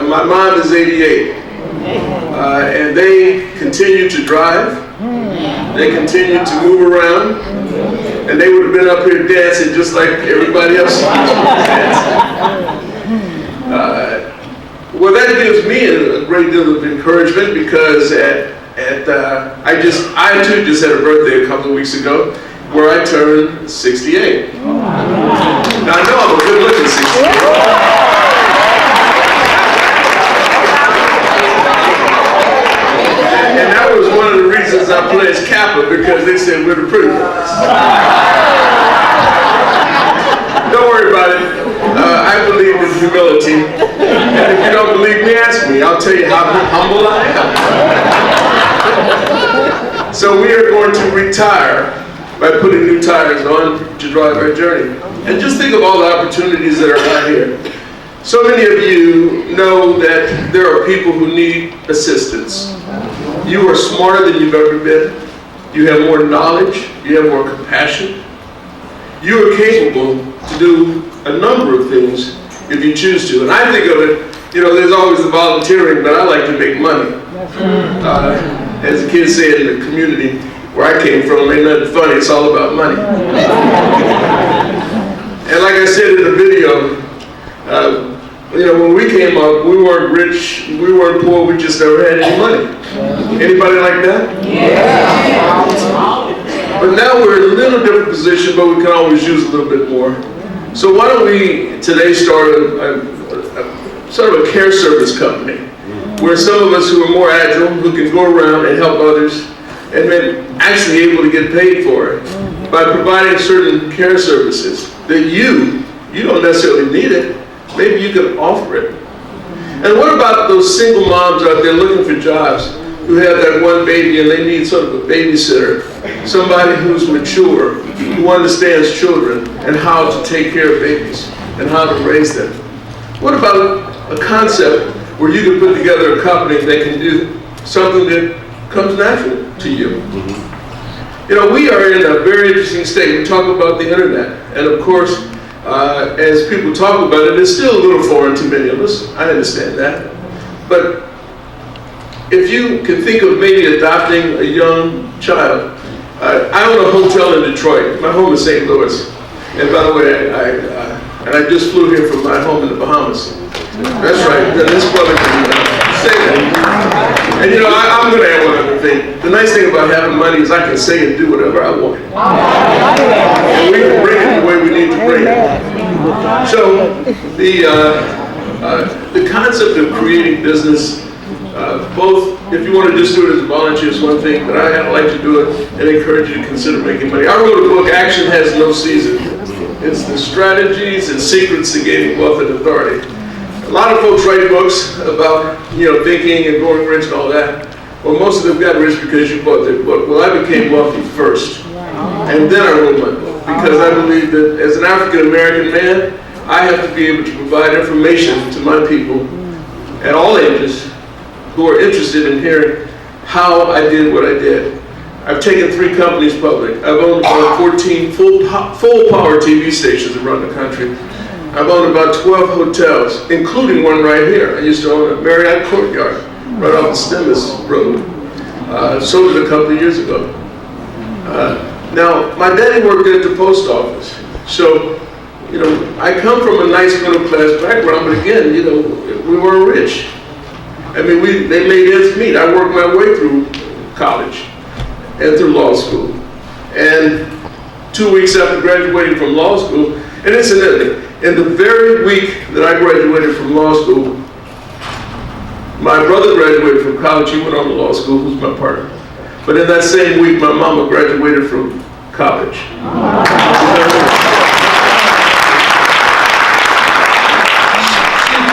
My mom is 88, and they continue to drive. They continue to move around, and they would have been up here dancing just like everybody else. Well, that gives me a great deal of encouragement because I too just had a birthday a couple of weeks ago where I turned 68. Now I know I'm a good-looking 68. And that was one of the reasons I pledged Kappa, because they said we're the pretty ones. Don't worry about it. I believe in humility. And if you don't believe me, ask me. I'll tell you how humble I am. So we are going to retire by putting new tires on to drive our journey. And just think of all the opportunities that are out here. So many of you know that there are people who need assistance. You are smarter than you've ever been. You have more knowledge. You have more compassion. You are capable to do a number of things if you choose to. And I think of it, there's always the volunteering, but I like to make money. As the kids say in the community where I came from, ain't nothing funny, it's all about money. And like I said in the video, when we came up, we weren't rich, we weren't poor, we just never had any money. Anybody like that? Yeah. But now we're in a little different position, but we can always use a little bit more. So why don't we today start sort of a care service company, where some of us who are more agile, who can go around and help others, and then actually able to get paid for it by providing certain care services that you don't necessarily need it, maybe you can offer it. And what about those single moms out there looking for jobs who have that one baby and they need sort of a babysitter, somebody who's mature, who understands children and how to take care of babies and how to raise them? What about a concept where you can put together a company that can do something that comes natural to you? We are in a very interesting state. We talk about the internet, and of course, as people talk about it, it's still a little foreign to many of us. I understand that. But if you can think of maybe adopting a young child, I own a hotel in Detroit. My home is St. Louis. And by the way, I just flew here from my home in the Bahamas. That's right. This brother can say that. And I'm going to add one other thing. The nice thing about having money is I can say and do whatever I want. And we can bring it the way we need to bring it. So the concept of creating business, both if you want to just do it as a volunteer is one thing, but I like to do it and encourage you to consider making money. I wrote a book, Action Has No Season. It's the strategies and secrets to gaining wealth and authority. A lot of folks write books about, thinking and growing rich and all that. Well, most of them got rich because you bought their book. Well, I became wealthy first, and then I wrote my book, because I believe that as an African-American man, I have to be able to provide information to my people at all ages who are interested in hearing how I did what I did. I've taken 3 companies public. I've owned about 14 full-power TV stations around the country. I've owned about 12 hotels, including one right here. I used to own a Marriott Courtyard right off the Stennis Road. Sold it a couple of years ago. Now, my daddy worked at the post office. So, I come from a nice middle-class background, but again, we weren't rich. I mean, they made ends meet. I worked my way through college and through law school. And 2 weeks after graduating from law school, and incidentally, in the very week that I graduated from law school, my brother graduated from college. He went on to law school, who's my partner. But in that same week, my mama graduated from college. She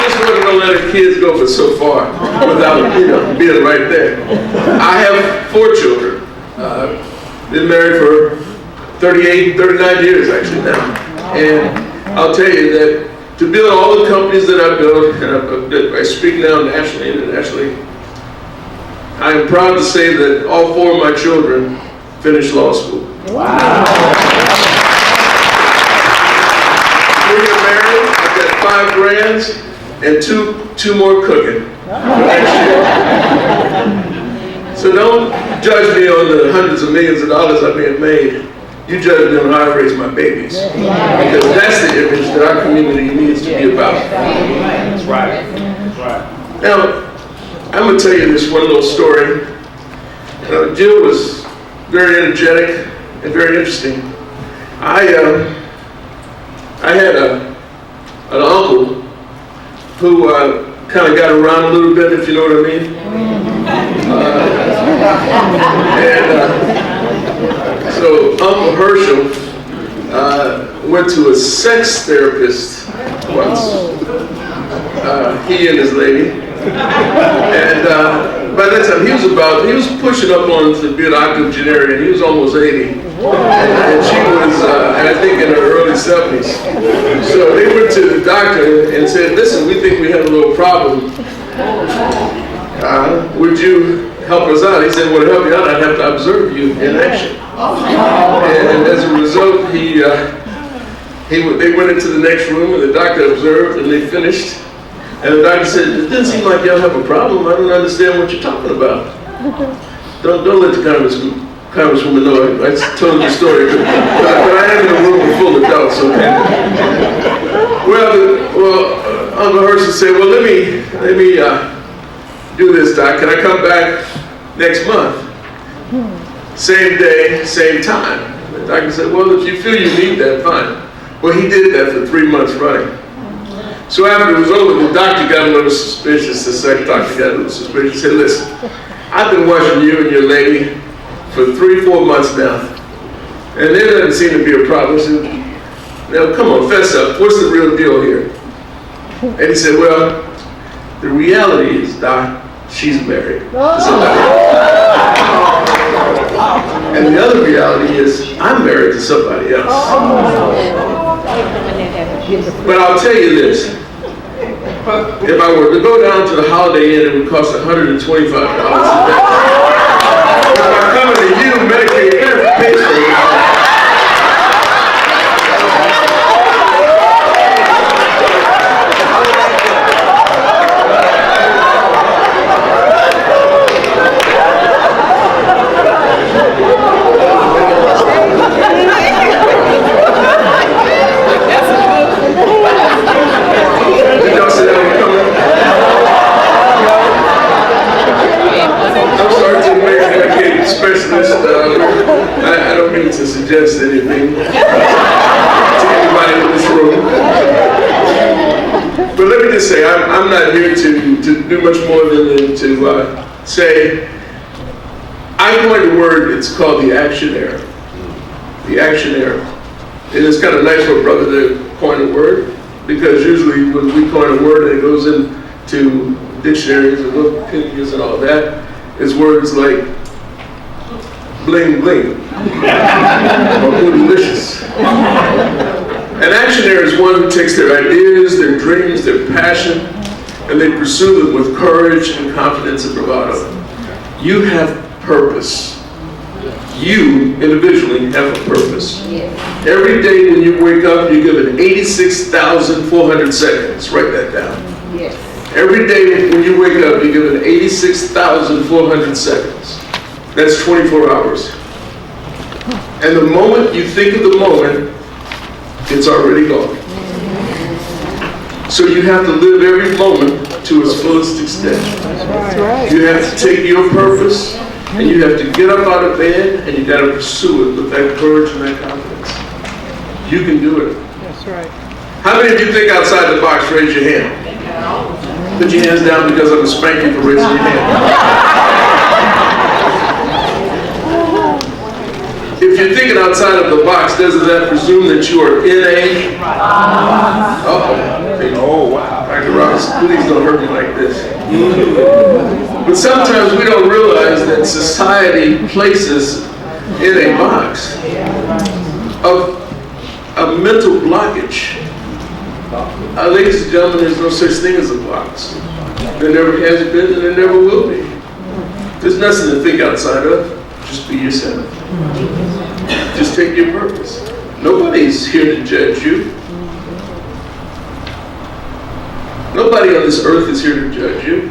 just wasn't going to let her kids go but so far without, being right there. I have 4 children. Been married for 39 years actually now. And I'll tell you that to build all the companies that I've built, and I speak now nationally and internationally, I am proud to say that all 4 of my children finished law school. Wow. 3 are married, I've got 5 grands, and 2 2 more cooking for next year. So don't judge me on the hundreds of millions of dollars I may have made. You judge me on how I raise my babies. Because that's the image that our community needs to be about. That's right. That's right. Now, I'm going to tell you this one little story. Jill was very energetic and very interesting. I had an uncle who kind of got around a little bit, if you know what I mean. So Uncle Herschel went to a sex therapist once. He and his lady. And by that time, he was pushing up on to be an octogenarian. He was almost 80. And she was, I think, in her early 70s. So they went to the doctor and said, listen, we think we have a little problem. Would you help us out? He said, well, to help you out, I'd have to observe you in action. And as a result, they went into the next room and the doctor observed and they finished. And the doctor said, it doesn't seem like y'all have a problem. I don't understand what you're talking about. Don't let the Congresswoman know I told the story. But I am in a room full of adults, okay? Well, Uncle Herschel said, well, let me do this, Doc. Can I come back next month? Same day, same time. The doctor said, well, if you feel you need that, fine. Well, he did that for 3 months running. So after it was over, the doctor got a little suspicious. The second doctor got a little suspicious. He said, listen, I've been watching you and your lady for 3-4 months now, and there doesn't seem to be a problem. He said, now come on, fess up. What's the real deal here? And he said, well, the reality is, Doc, she's married to somebody else. And the other reality is, I'm married to somebody else. But I'll tell you this. If I were to go down to the Holiday Inn, it would cost $125 a day. If I'm coming to you, Medicare pays for it. Specialist, I don't mean to suggest anything to anybody in this room. But let me just say, I'm not here to do much more than to say, I coined a word, it's called the actionaire. The actionaire. And it's kind of nice for a brother to coin a word, because usually when we coin a word and it goes into dictionaries and Wikipedias and all that, it's words like bling bling, or bootylicious. An actionaire is one who takes their ideas, their dreams, their passion, and they pursue them with courage and confidence and bravado. You have purpose. You, individually, have a purpose. Every day when you wake up, you're given 86,400 seconds. Write that down. Every day when you wake up, you're given 86,400 seconds. That's 24 hours. And the moment you think of the moment, it's already gone. So you have to live every moment to its fullest extent. You have to take your purpose, and you have to get up out of bed, and you got to pursue it with that courage and that confidence. You can do it. That's right. How many of you think outside the box? Raise your hand. Put your hands down because I'm a spanking for raising your hand. If you're thinking outside of the box, doesn't that presume that you are in a... Oh, wow. Dr. Ross, please don't hurt me like this. But sometimes we don't realize that society places in a box of a mental blockage. Ladies and gentlemen, there's no such thing as a box. There never has been and there never will be. There's nothing to think outside of. Just be yourself. Just take your purpose. Nobody's here to judge you. Nobody on this earth is here to judge you.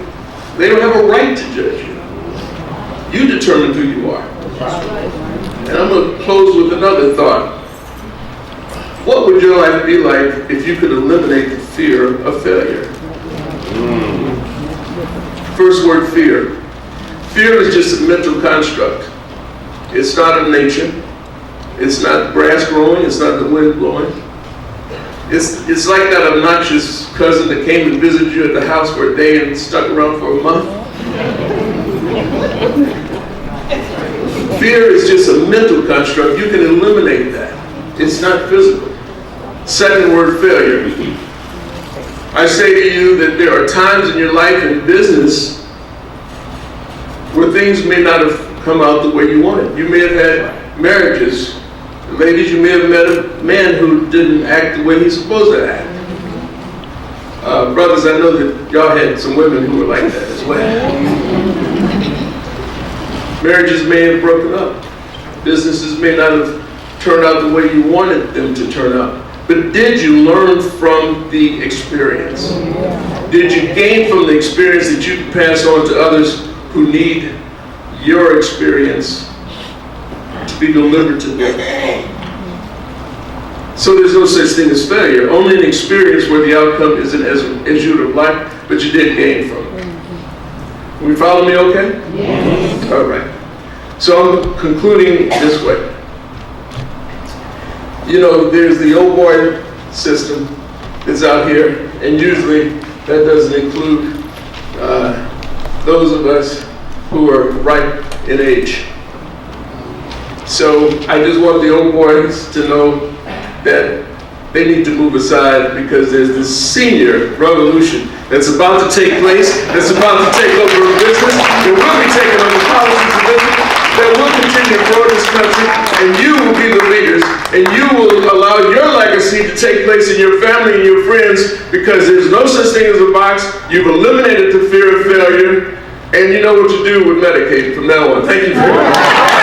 They don't have a right to judge you. You determine who you are. And I'm going to close with another thought. What would your life be like if you could eliminate the fear of failure? First word, fear. Fear is just a mental construct. It's not of nature. It's not grass growing. It's not the wind blowing. It's like that obnoxious cousin that came and visited you at the house for a day and stuck around for a month. Fear is just a mental construct. You can eliminate that. It's not physical. Second word, failure. I say to you that there are times in your life in business where things may not have come out the way you wanted. You may have had marriages. Ladies, you may have met a man who didn't act the way he's supposed to act. Brothers, I know that y'all had some women who were like that as well. Marriages may have broken up. Businesses may not have turned out the way you wanted them to turn out. But did you learn from the experience? Did you gain from the experience that you can pass on to others who need your experience to be delivered to them? So there's no such thing as failure. Only an experience where the outcome isn't as you would have liked, but you did gain from it. Will you follow me okay? Yes. All right. So I'm concluding this way. You know, there's the old boy system that's out here, and usually that doesn't include those of us who are ripe in age. So I just want the old boys to know that they need to move aside, because there's this senior revolution that's about to take place, that's about to take over a business, that will be taking over policies of business, that will continue to grow this country, and you will be the leaders, and you will allow your legacy to take place in your family and your friends, because there's no such thing as a box. You've eliminated the fear of failure, and you know what to do with Medicaid from now on. Thank you very much.